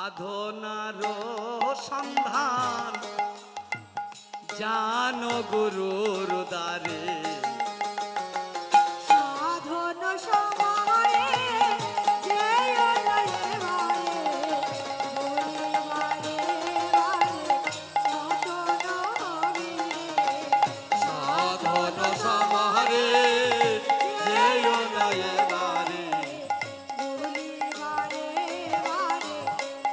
সাধনার সন্ধান জানো গুরুর দ্বারে সাধন সময়ে যেও না এবারে, বলে বারে বারে সাধন হবে। সাধন সমারে যেও না এবারে বলে বারে বারে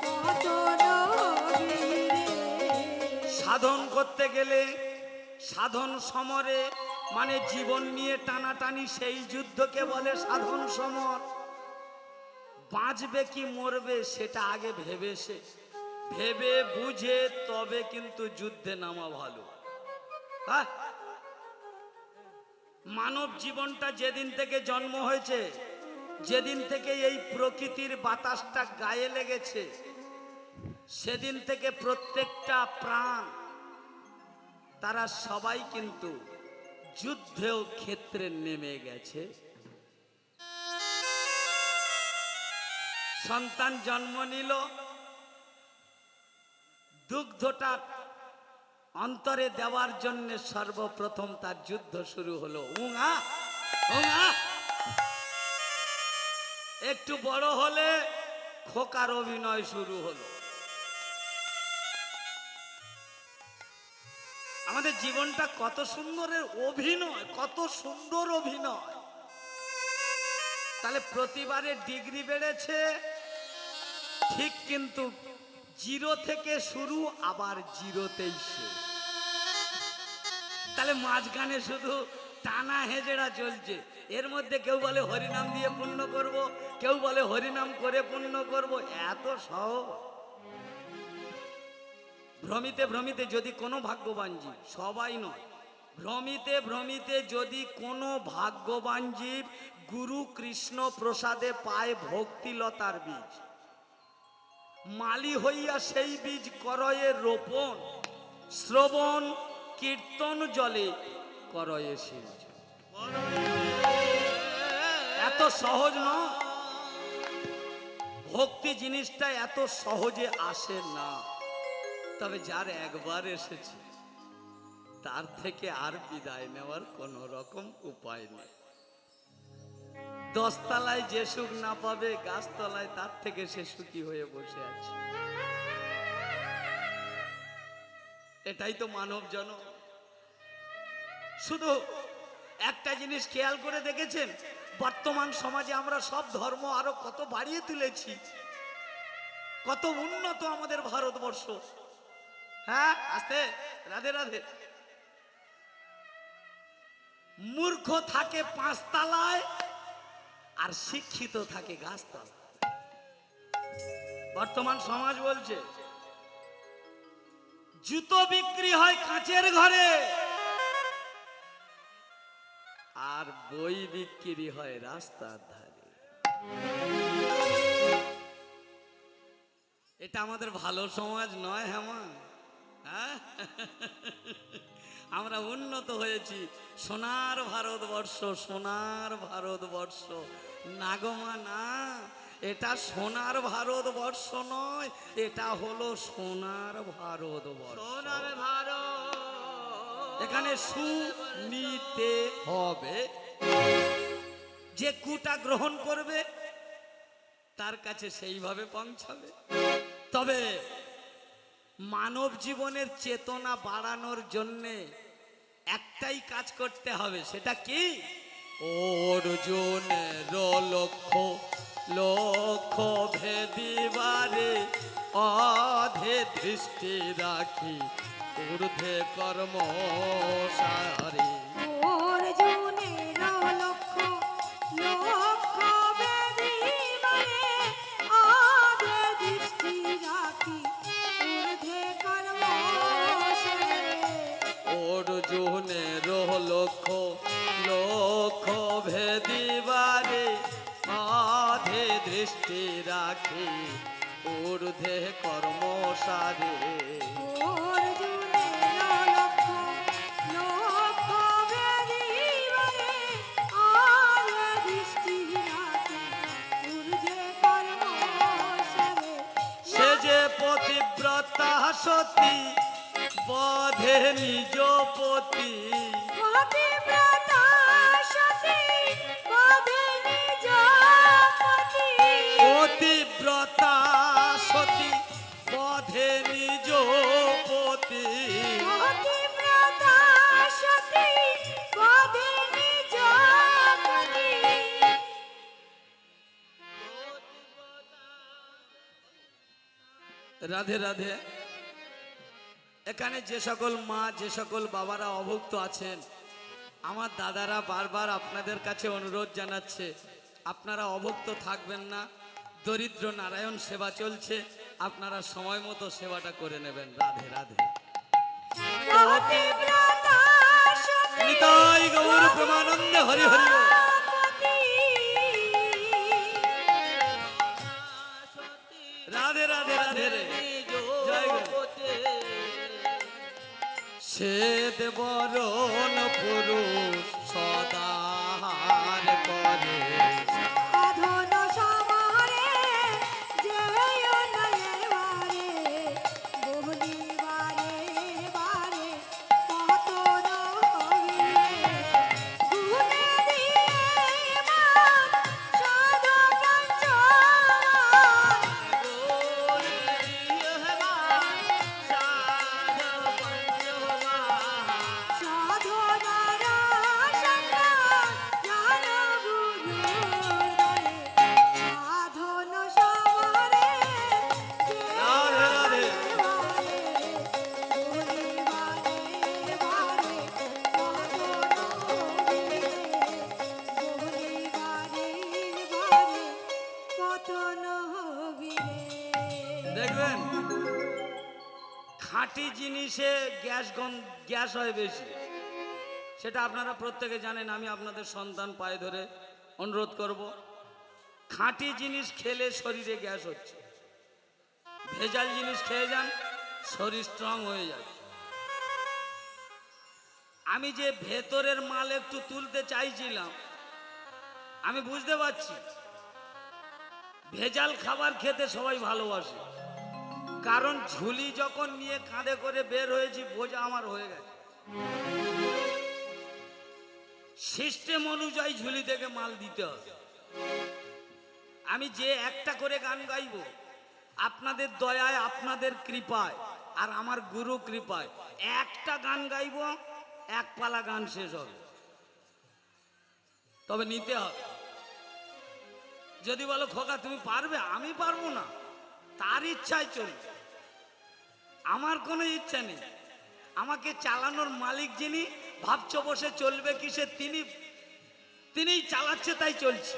সাধন হবে রে। সাধন করতে গেলে সাধন সমরে মানে জীবন নিয়ে টানাটানি সেই যুদ্ধকে বলে সাধন সমর। বাঁচবে কি মরবে সেটা আগে ভেবে বুঝে তবে কিন্তু যুদ্ধে নামা ভালো। হ্যাঁ, মানব জীবনটা যেদিন থেকে জন্ম হয়েছে, যেদিন থেকে এই প্রকৃতির বাতাসটা গায়ে লেগেছে, সেদিন থেকে প্রত্যেকটা প্রাণ তারা সবাই কিন্তু যুদ্ধেও ক্ষেত্রে নেমে গেছে। সন্তান জন্ম নিল, দুগ্ধটা অন্তরে দেওয়ার জন্য সর্বপ্রথম তার যুদ্ধ শুরু হলো। উঙা উঙা। একটু বড় হলে খোকার অভিনয় শুরু হলো। আমাদের জীবনটা কত সুন্দরের অভিনয়, কত সুন্দর অভিনয়। তাহলে প্রতিবারে ডিগ্রি বেড়েছে ঠিক, কিন্তু জিরো থেকে শুরু, আবার জিরোতেই শেষ। তাহলে মাঝখানে শুধু টানা হেজড়া চলছে। এর মধ্যে কেউ বলে হরিনাম দিয়ে পুণ্য করব, কেউ বলে হরিনাম করে পুণ্য করব। এত সহজ। ভ্রমিতে ভ্রমিতে যদি কোনো ভাগ্যবান জীব, সবাই নয়, ভ্রমিতে ভ্রমিতে যদি কোনো ভাগ্যবান জীব গুরু কৃষ্ণ প্রসাদে পায় ভক্তিলতার বীজ, মালি হইয়া সেই বীজ করয়ে রোপণ, শ্রবণ কীর্তন জলে করয়ে সিঞ্চন। এত সহজ নয়। ভক্তি জিনিসটা এত সহজে আসে না। তবে যার একবার এসেছে তার থেকে আর বিদায় নেওয়ার কোন রকম উপায় নেই। 10 তলায় যে সুখ না পাবে, গাছতলায় তার থেকে সে সুখী হয়ে বসে আছে। এটাই তো মানব জন্ম। শুধু একটা জিনিস খেয়াল করে দেখেছেন, বর্তমান সমাজে আমরা সব ধর্ম আরো কত বাড়িয়ে তুলেছি, কত উন্নত আমাদের ভারতবর্ষ। হ্যাঁ, আস্তে রাধে রাধে। মূর্খ থাকে 5 তলায় আর শিক্ষিত থাকে গাছতলায়। বর্তমান সমাজ বলছে জুতো বিক্রি হয় কাঁচের ঘরে আর বই বিক্রি হয় রাস্তার ধারে। এটা আমাদের ভালো সমাজ নয়। হ্যাঁ, আমরা উন্নত হয়েছি। সোনার ভারতবর্ষ, সোনার ভারতবর্ষ। নাগমা না, এটা সোনার ভারতবর্ষ নয়, এটা হলো সোনার ভারতবর্ষ। সোনার ভারত। এখানে সুনিতে হবে। যে কুটা গ্রহণ করবে তার কাছে সেইভাবে পৌঁছাবে। তবে মানব জীবনের চেতনা বাড়ানোর জন্যে একটাই কাজ করতে হবে, সেটা কি? অর্জুনের লক্ষ্য লক্ষ্য ভেদিবারে অধে দৃষ্টি রাখি ঊর্ধ্বে কর্ম সারি। অর্জুনের লক্ষ্য লক্ষ্য বেদিবারে আধে দৃষ্টি রাখি ঊর্ধ্বে কর্ম সারে। অর্জুনের লক্ষ্য লক্ষ্য ভেদিবারে আধে দৃষ্টি রাখি ঊর্ধ্বে কর্ম সারে। অর্জুনের লক্ষ্য লক্ষ্য বেদিবারে আধে দৃষ্টি রাখি ঊর্ধ্বে কর্ম সারে। সে যে সতী বধে নিজ পতি পতিব্রতা সতী বধে নিজ পতি। পতিব্রতা সতী বধে নিজ পতি পতিব্রতা সতী বধে নিজ পতি। রাধে রাধে। এখানে যে সকল মা যে সকল বাবারা অভুক্ত আছেন, আমার দাদারা বারবার আপনাদের কাছে অনুরোধ জানাচ্ছে আপনারা অভুক্ত থাকবেন না। দরিদ্র নারায়ণ সেবা চলছে, আপনারা সময় মতো সেবাটা করে নেবেন। রাধে রাধে। পতিব্রতা সতী নিতাই গৌর প্রেমানন্দে হরি হরি বল। পতি। রাধে রাধে রাধে রে জয় গুরু। সে দেবরণ পুরুষ সদার করে সাধন সমারে যেও না এবারে, বহুলিবারে বারে কত নহিলে। গুণে দিয়ে মান সাধু কাঞ্চন, সাধনার সন্ধান জ্ঞান গুরুর দরে। সাধন সমারে যেও রাধে রাধে। বারে, বহুলিবারে বারে কত নহিলে। বহুলিবারে বারে কত নহিলে। দেখবেন খাঁটি জিনিসে গ্যাস হয় বেশি, সেটা আপনারা প্রত্যেকে জানেন। আমি আপনাদের সন্তান পায়ে ধরে অনুরোধ করব, খাঁটি জিনিস খেলে শরীরে গ্যাস হচ্ছে। ভেজাল জিনিস খেয়ে যান, শরীর স্ট্রং হয়ে যায়। আমি যে ভেতরের মাল একটু তুলতে চাইছিলাম, আমি বুঝতে পারছি ভেজাল খাবার খেতে সবাই ভালোবাসে, কারণ ঝুলি যখন নিয়ে কাঁধে করে বের হয়েছি বোঝা আমার হয়ে গেছে। সিস্টেম অনুযায়ী ঝুলি থেকে মাল দিতে হবে। আমি যে একটা করে গান গাইব, আপনাদের দয়ায় আপনাদের কৃপায় আর আমার গুরু কৃপায় একটা গান গাইব, এক পালা গান শেষ হবে। তবে নিতে হবে। যদি বলো খোকা তুমি পারবে, আমি পারবো না, তার ইচ্ছায় চলবে, আমার কোনো ইচ্ছা নেই। আমাকে চালানোর মালিক যিনি, ভাবছো বসে চলবে কিসে, তিনিই চালাচ্ছে, তাই চলছে।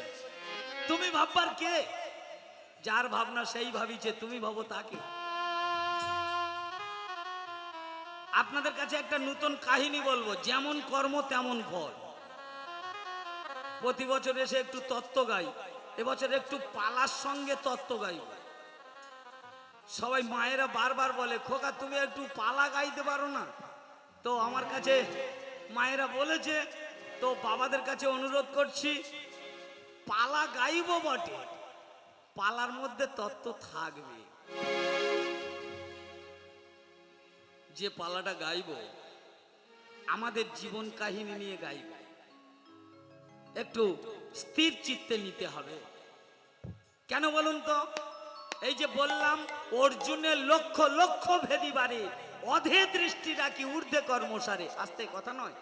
তুমি ভাববার কে? যার ভাবনা সেই ভাবিছে, তুমি ভাবো তাকে। আপনাদের কাছে একটা নতুন কাহিনী বলবো, যেমন কর্ম তেমন ফল। প্রতি বছর এসে একটু তত্ত্ব গাই, এবছর একটু পালার সঙ্গে তত্ত্ব গাই। সবাই মায়েরা বারবার বলে খোকা তুমি একটু পালা গাইতে পারো না? তো আমার কাছে মায়েরা বলেছে, তো বাবাদের কাছে অনুরোধ করছি, পালা গাইব বটে, পালার মধ্যে তত্ত্ব থাকবে। যে পালাটা গাইব আমাদের জীবন কাহিনী নিয়ে গাইব, একটু স্থির চিত্তে নিতে হবে। কেন বলুন তো? এই যে বললাম, অর্জুনের লক্ষ লক্ষ ভেদি বারে, অধে দৃষ্টি রাখি ঊর্ধ্বে কর্মসারে। আস্তে কথা নয়।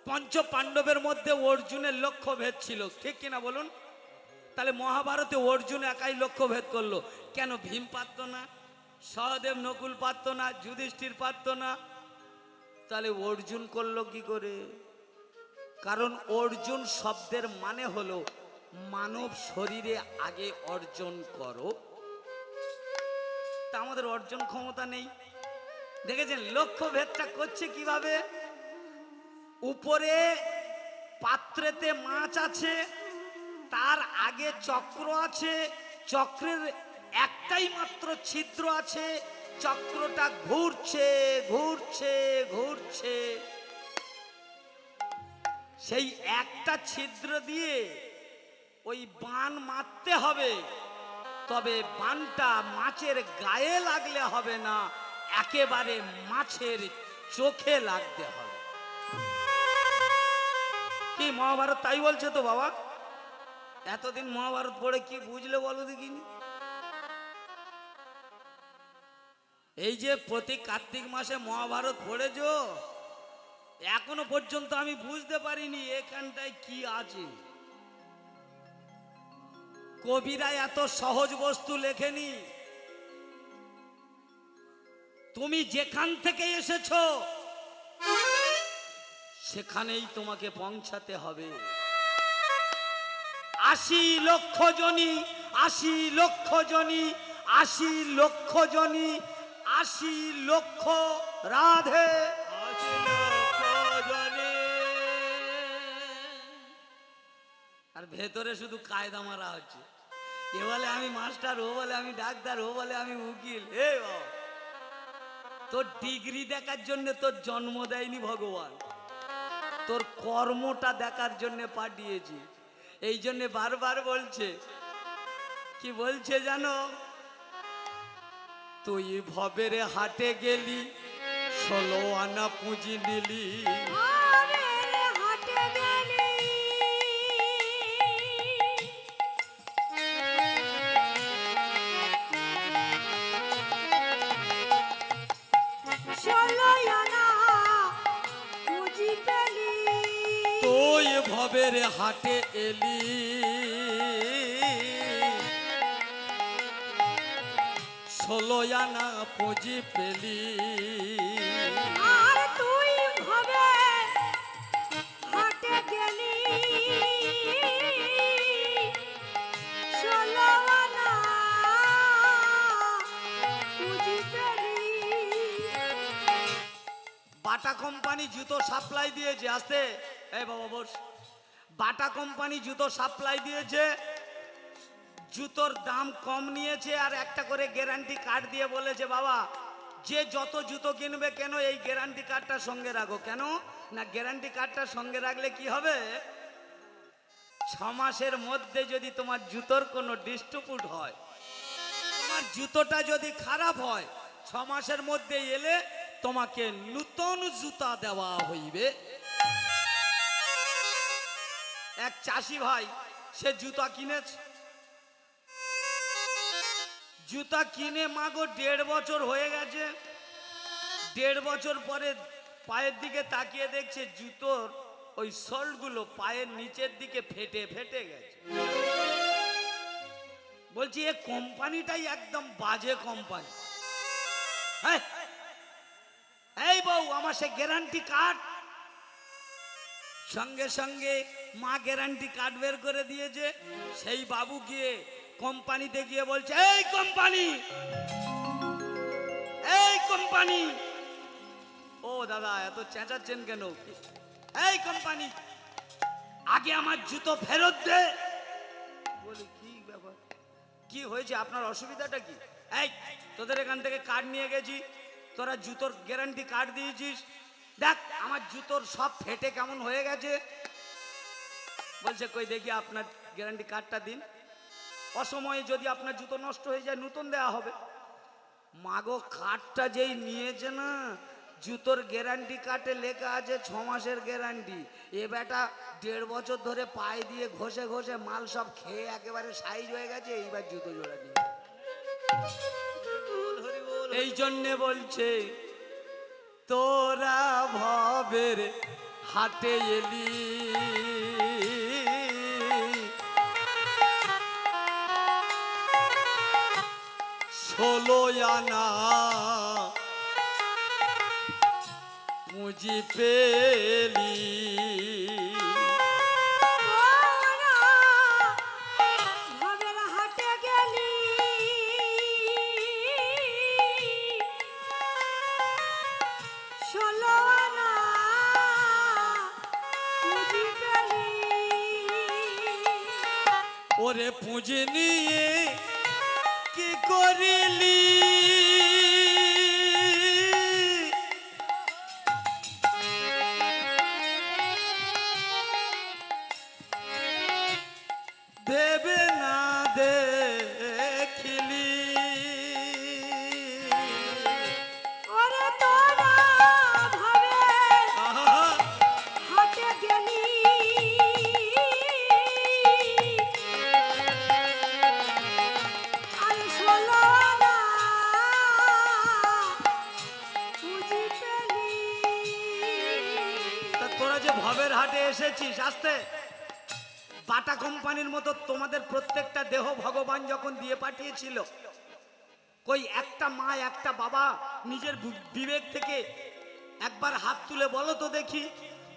পঞ্চ পাণ্ডবের মধ্যে অর্জুনের লক্ষ্য ভেদ ছিল, ঠিক কিনা বলুন? তাহলে মহাভারতে অর্জুন একাই লক্ষ্য ভেদ করলো, কেন ভীম পারত না? সহদেব নকুল পারত না? যুধিষ্ঠির পারত না? তাহলে অর্জুন করলো কি করে? কারণ অর্জুন শব্দের মানে হলো মানব শরীরে আগে অর্জন করো। তা আমাদের অর্জন ক্ষমতা নেই। দেখেছেন লক্ষ্য ভেদটা করছে কিভাবে? উপরে পাত্রেতে মাছ আছে, তার আগে চক্র আছে, চক্রের একটাই মাত্র ছিদ্র আছে, চক্রটা ঘুরছে ঘুরছে ঘুরছে, সেই একটা ছিদ্র দিয়ে ওই বান মারতে হবে। তবে বানটা মাছের গায়ে লাগলে হবে না, একেবারে মাছের চোখে লাগতে হবে। কি মহাভারত তাই বলছে তো বাবা? এতদিন মহাভারত পড়ে কি বুঝলে বলো দেখিনি? এই যে প্রতি কার্তিক মাসে মহাভারত পড়েছো, এখনো পর্যন্ত আমি বুঝতে পারিনি এখানটায় কি আছে। কবিরা এত সহজ বস্তু লেখেনি। তুমি যেখান থেকে এসেছো সেখানেই তোমাকে পৌঁছাতে হবে। 80 লক্ষ জনি, 80 লক্ষ জনি, 80 লক্ষ জনি, 80 লক্ষ রাধে, 80 লক্ষ জনি। আর ভেতরে শুধু কায়দা মারা হচ্ছে। এ বলে আমি মাস্টার, ও বলে আমি ডাক্তার, ও বলে আমি উকিল। এ বাবা, তোর ডিগ্রি দেখার জন্য তোর জন্ম দেয়নি ভগবান, তোর কর্মটা দেখার জন্য পাঠিয়েছি। এই জন্য বারবার বলছে, কি বলছে জানো? তুই ভবের হাটে গেলি, 16 আনা পুঁজি নিলি। ভবের হাটে গেলি, 16 আনা পুঁজি পেলি। তুই ভবের হাটে এলি, 16 আনা পুঁজি পেলি। আর তুই ভবের হাটে গেলি, 16 আনা পুঁজি পেলি। বাটা কোম্পানি জুতো সাপ্লাই দিয়েছে। আসতে এই বাবা বস। বাটা কোম্পানি জুতো সাপ্লাই দিয়েছে, জুতোর দাম কম নিয়েছে, আর একটা করে গ্যারান্টি কার্ড দিয়ে বলেছে বাবা যে যত জুতো কিনবে কেন এই গ্যারান্টি কার্ডটা সঙ্গে রাখো। কেন না, গ্যারান্টি কার্ডটা সঙ্গে রাখলে কি হবে, 6 মাসের মধ্যে যদি তোমার জুতোর কোনো ডিস্ট্রিবিউট হয়, তোমার জুতোটা যদি খারাপ হয়, 6 মাসের মধ্যে এলে তোমাকে নতুন জুতা দেওয়া হইবে। এক চাষি ভাই সে জুতা কিনেছে, জুতা কিনে মাগো 1.5 বছর হয়ে গেছে। 1.5 বছর পরে পায়ের দিকে তাকিয়ে দেখছে জুতোর ওই সোলগুলো পায়ের নিচের দিকে ফেটে ফেটে গেছে। বলছি এ কোম্পানিটাই একদম বাজে কোম্পানি। হ্যাঁ, এই বউ আমার সে গ্যারান্টি কার্ড। সঙ্গে সঙ্গে মা গ্যারান্টি কার্ড বের করে দিয়েছে। সেই বাবু গিয়ে কোম্পানিতে গিয়ে বলছে, এই কোম্পানি, এই কোম্পানি। ও দাদা এত চেঁচাচ্ছেন কেন? এই কোম্পানি, আগে আমার জুতো ফেরত দে। বলি কি ব্যাপার, কি হয়েছে, আপনার অসুবিধাটা কি? এই তোদের এখান থেকে কার্ড নিয়ে গেছি, তোরা জুতোর গ্যারান্টি কার্ড দিয়েছিস, দেখ আমার জুতোর সব ফেটে কেমন হয়ে গেছে। বলছে কই দেখি আপনার গ্যারান্টি কার্ডটা দিন, অসময়ে যদি আপনার জুতো নষ্ট হয়ে যায় নতুন দেওয়া হবে। মাগো কার্ডটা যেই নিয়েছে না, জুতোর গ্যারান্টি কার্ডে লেখা আছে 6 মাসের গ্যারান্টি। এ বেটা 1.5 বছর ধরে পায়ে দিয়ে ঘষে ঘষে মাল সব খেয়ে একেবারে সাইজ হয়ে গেছে, এইবার জুতো জোড়া নিয়ে। এই জন্যে বলছে তোরা ভবের হাটে এলি, 16 আনা পুঁজি পেলি। তোরা ভবের হাটে গেলি, 16 আনা পুঁজি পেলি। ওরে পুঁজি নিয়ে কি করিলি, দেবে না দেখি হয়েছিস আস্তে। বাটা কোম্পানির মতো তোমাদের প্রত্যেকটা দেহ ভগবান যখন দিয়ে পাঠিয়েছিল, কই একটা মা একটা বাবা নিজের বিবেক থেকে একবার হাত তুলে বলো তো দেখি,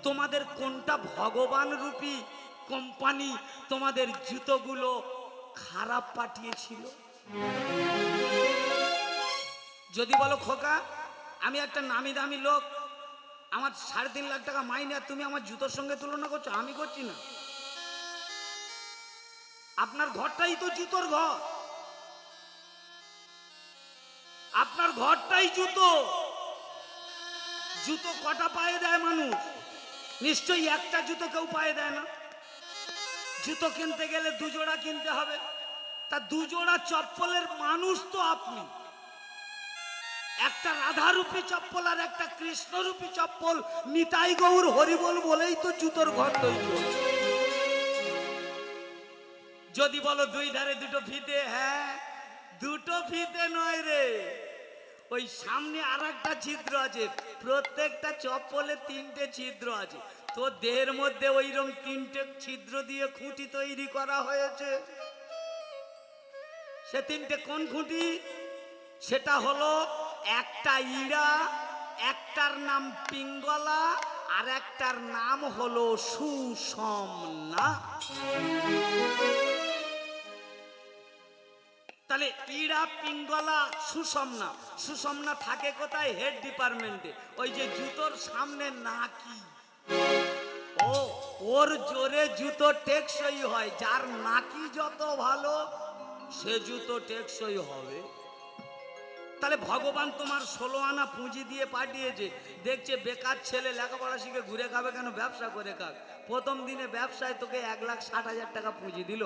তোমাদের কোনটা ভগবান রূপী কোম্পানি তোমাদের জুতোগুলো খারাপ পাঠিয়েছিল? যদি বলো খোকা আমি একটা নামি দামি লোক, আমার 3.5 লাখ টাকা মাইনে, আর তুমি আমার জুতোর সঙ্গে তুলনা করছো, আমি করছি না। আপনার ঘরটাই তো জুতোর ঘর, আপনার ঘরটাই জুতো। জুতো কটা পায়ে দেয় মানুষ? নিশ্চয়ই একটা জুতো কেউ পায়ে দেয় না। জুতো কিনতে গেলে 2 জোড়া কিনতে হবে, তা 2 জোড়া চপ্পলের মানুষ তো আপনি। একটা রাধারূপী চপ্পল আর একটা কৃষ্ণরূপী চপ্পল, নিতাই গৌর হরিবল বলেই তো জুতোর ঘর তৈরি হচ্ছে। যদি বলো 2 ধারে 2টো ফিতে, হ্যাঁ 2টো ফিতে নয় রে, ওই সামনে আরেকটা ছিদ্র আছে, প্রত্যেকটা চপ্পলে 3টে ছিদ্র আছে। তো দেহের মধ্যে ওইরকম 3টে ছিদ্র দিয়ে খুঁটি তৈরি করা হয়েছে। সে 3টে কোন খুঁটি? সেটা হলো একটা ইড়া, একটার নাম পিঙ্গলা, আর একটার নাম হলো সুষমনা। তাহলে ইড়া পিঙ্গলা সুষমনা, সুষমনা থাকে কোথায়? হেড ডিপার্টমেন্টে, ওই যে জুতোর সামনে নাকি। ও ওর জোরে জুতো টেকসই হয়, যার নাকি যত ভালো সে জুতো টেকসই হবে। তাহলে ভগবান তোমার 16 আনা পুঁজি দিয়ে পাঠিয়েছে, দেখছে বেকার ছেলে লেখাপড়া শিখে ঘুরে খাবে কেন, ব্যবসা করে খাক। প্রথম দিনে ব্যবসায় তোকে 1,60,000 টাকা পুঁজি দিল।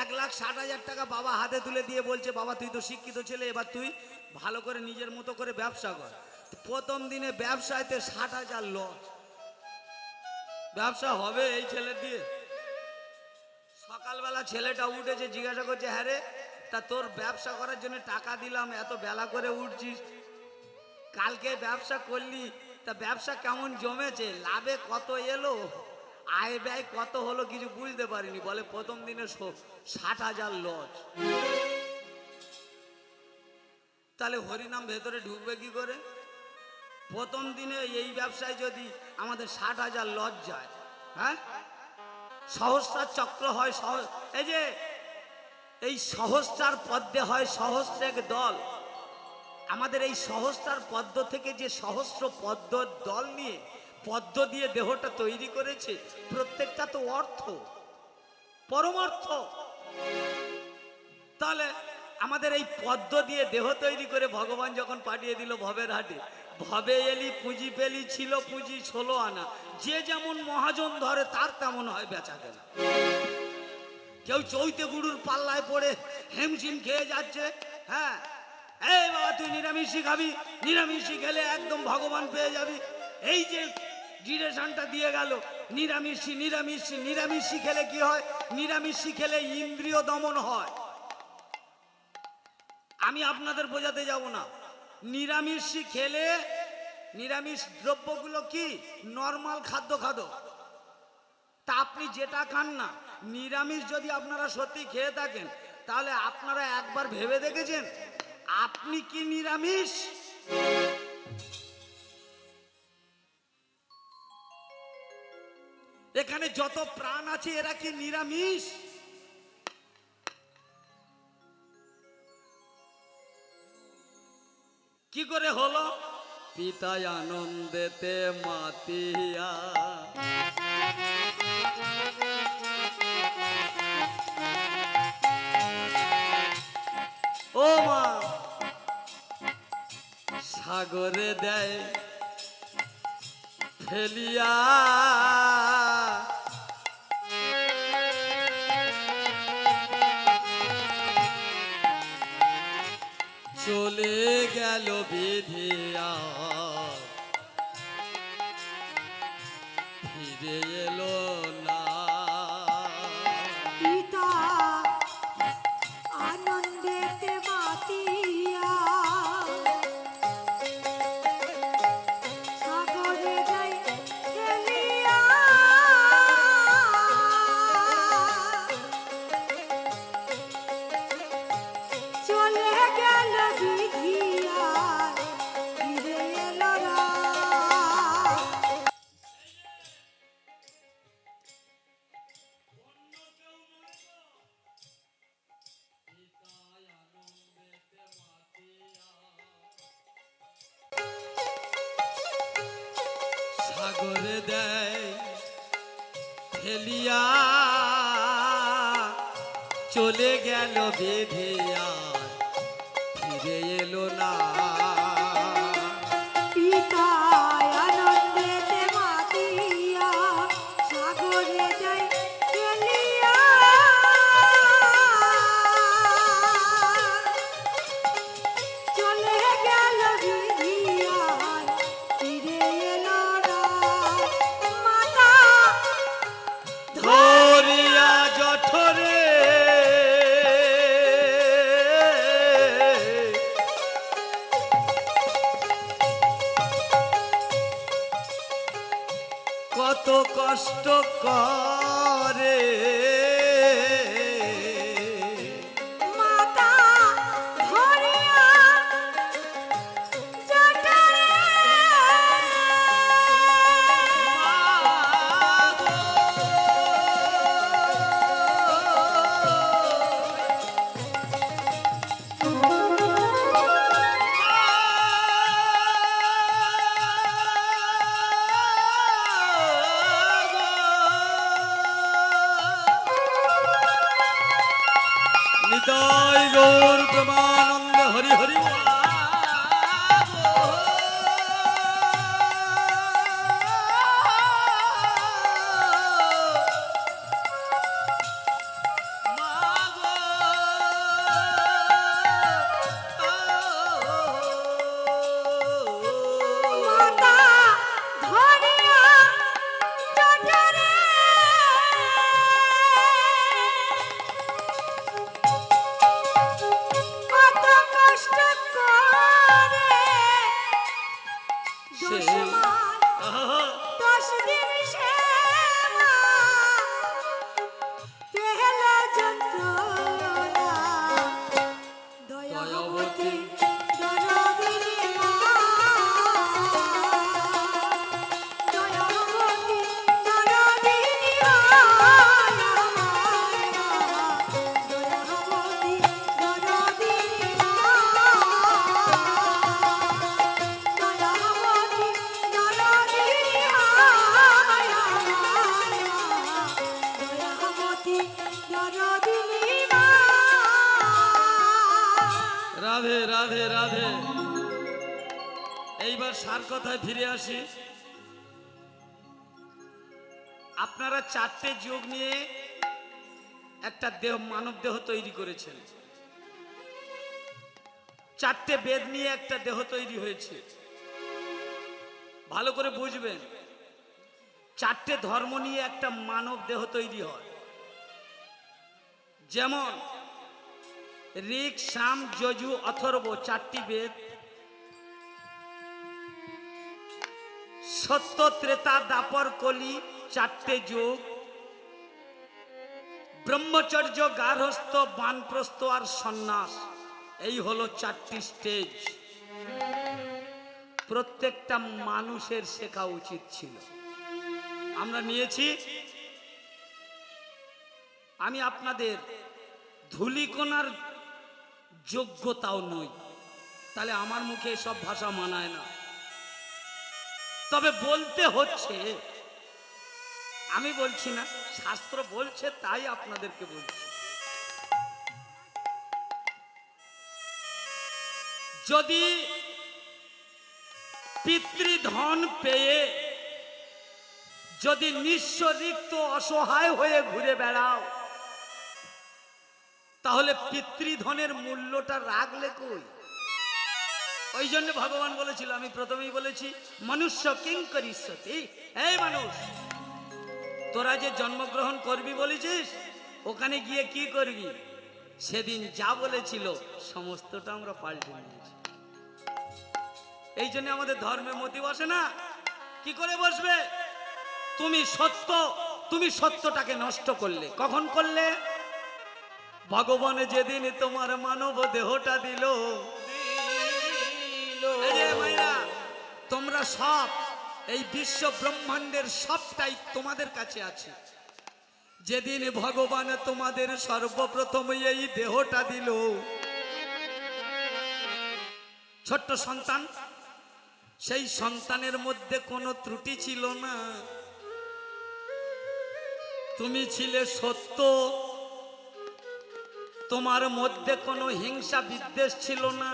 1,60,000 টাকা বাবা হাতে তুলে দিয়ে বলছে, বাবা তুই তো শিক্ষিত ছেলে, এবার তুই ভালো করে নিজের মতো করে ব্যবসা কর। প্রথম দিনে ব্যবসায়তে 60,000 লস। ব্যবসা হবে এই ছেলে দিয়ে? সকালবেলা ছেলেটা উঠেছে, জিজ্ঞাসা করছে, হ্যাঁ রে তা তোর ব্যবসা করার জন্য টাকা দিলাম, এত বেলা করে উঠছিস, কালকে ব্যবসা করলি, তা ব্যবসা কেমন জমেছে, লাভে কত এলো, আয় ব্যয় কত হলো কিছু বুঝতে পারিনি। বলে প্রথম দিনে 60,000 লস। তাহলে হরিনাম ভেতরে ঢুকবে কি করে? প্রথম দিনে এই ব্যবসায় যদি আমাদের 60,000 লস যায়, হ্যাঁ সহস্রার চক্র হয়, এই যে এই সহস্রার পদ্মে হয় সহস্রেক দল। আমাদের এই সহস্রার পদ্ম থেকে যে সহস্র পদ্ম দল নিয়ে পদ্ম দিয়ে দেহটা তৈরি করেছে, প্রত্যেকটা তো অর্থ, পরমার্থ। তাহলে আমাদের এই পদ্ম দিয়ে দেহ তৈরি করে ভগবান যখন পাঠিয়ে দিল ভবের হাটে, ভবে এলি পুঁজি পেলি, ছিল পুঁজি 16 আনা। যে যেমন মহাজন ধরে তার তেমন হয় বেচা কেনা। কেউ চৈতে গুরুর পাল্লায় পড়ে হেমঝিম খেয়ে যাচ্ছে, হ্যাঁ এই বাবা তুই নিরামিষই খাবি, নিরামিষই খেলে একদম ভগবান পেয়ে যাবি, এই যে ডিরেকশনটা দিয়ে গেল নিরামিষই নিরামিষই নিরামিষই খেলে কি হয়? নিরামিষই খেলে ইন্দ্রিয় দমন হয়। আমি আপনাদের বোঝাতে যাব না, নিরামিষই খেলে, নিরামিষ দ্রব্যগুলো কি নর্মাল খাদ্য খাদক, তা আপনি যেটা খান না, নিরামিষ যদি আপনারা সত্যি খেয়ে থাকেন, তাহলে আপনারা একবার ভেবে দেখেছেন আপনি কি নিরামিষ? এখানে যত প্রাণ আছে এরা কি নিরামিষ? কি করে হলো? পিতায় আনন্দেতে মাতিয়া, ও মা সাগরে দেয় ফেলিয়া, চলে গেল বিধিয়া, ফিরে এলো না। পিতা আনন্দেতে মাতিয়া, সাগরে যাই ফেলিয়া, দেয় ফেলিয়া, চলে গেল বেঁধে আর ফিরে এলো না। পিতা আনন্দেতে মাতিয়া সাগরে যাই ফেলিয়া, চলে গেল ভিড়িয়া ফিরে এলো না। মাতা ধরিয়া জঠরে কত কষ্ট করে, মাতা ধরিয়া জঠরে নিতাই গৌর প্রেমানন্দ হরি হরি মাতা ধরিয়া জঠরে কত কষ্ট করে, দশ মাস 10 দিন সেবা পেল যন্ত্রণা। দয়াবতী দরদিনী মা, দয়াবতী দরদিনী মা, দয়াবতী দরদিনী মা, দয়াবতী দরদিনী মা, দয়াবতী দরদিনী মা। রাধে রাধে রাধে। এইবার সার কথায় ফিরে আসি। আপনারা 4টে যোগ নিয়ে একটা দেহ, মানব দেহ তৈরি করেছেন। 4টে বেদ নিয়ে একটা দেহ তৈরি হয়েছে। ভালো করে বুঝবেন, 4টে ধর্ম নিয়ে একটা মানব দেহ তৈরি হয়। যেমন ঋক, সাম, যজু, অথর্ব 4টি বেদ, সত্য, ত্রেতা, দাপর, কলি 4টে যুগ, ব্রহ্মচর্য, গার্হস্থ, বানপ্রস্থ আর সন্ন্যাস, এই হলো 4টি স্টেজ। প্রত্যেকটা মানুষের শেখা উচিত ছিল। আমরা নিয়েছি। আমি আপনাদের ধূলিকণার যোগ্যতাও নই, তাহলে আমার মুখে সব ভাষা মানায় না। তবে বলতে হচ্ছে, আমি বলছি না, শাস্ত্র বলছে তাই আপনাদেরকে বলছি। যদি পিতৃধন পেয়ে যদি নিঃস্ব, রিক্ত, অসহায় হয়ে ঘুরে বেড়াও, তাহলে পিতৃধনের মূল্যটা রাখলে কই? ওই জন্য ভগবান বলেছিল, আমি প্রথমেই বলেছি, মনুষ্য কিং করিষ্যতি। এই মানুষ, তোরা যে জন্মগ্রহণ করবি বলেছিস, ওখানে গিয়ে কি করবি? সেদিন যা বলেছিল সমস্তটা আমরা পাল্টে নিয়েছি। এই জন্য আমাদের ধর্মে মতি বসে না। কি করে বসবে? তুমি সত্যটাকে নষ্ট করলে। কখন করলে? ভগবান যেদিন তোমার মানব দেহটা দিল। এই যে মাইরা, তোমরা সব, এই বিশ্ব ব্রহ্মাণ্ডের সবটাই তোমাদের কাছে আছে। যেদিন ভগবান তোমাদের সর্বপ্রথম এই দেহটা দিল, ছোট্ট সন্তান সেই সন্তানের মধ্যে কোনো ত্রুটি ছিল না। তুমি ছিলে সত্য, তোমার মধ্যে কোনো হিংসা বিদ্বেষ ছিল না।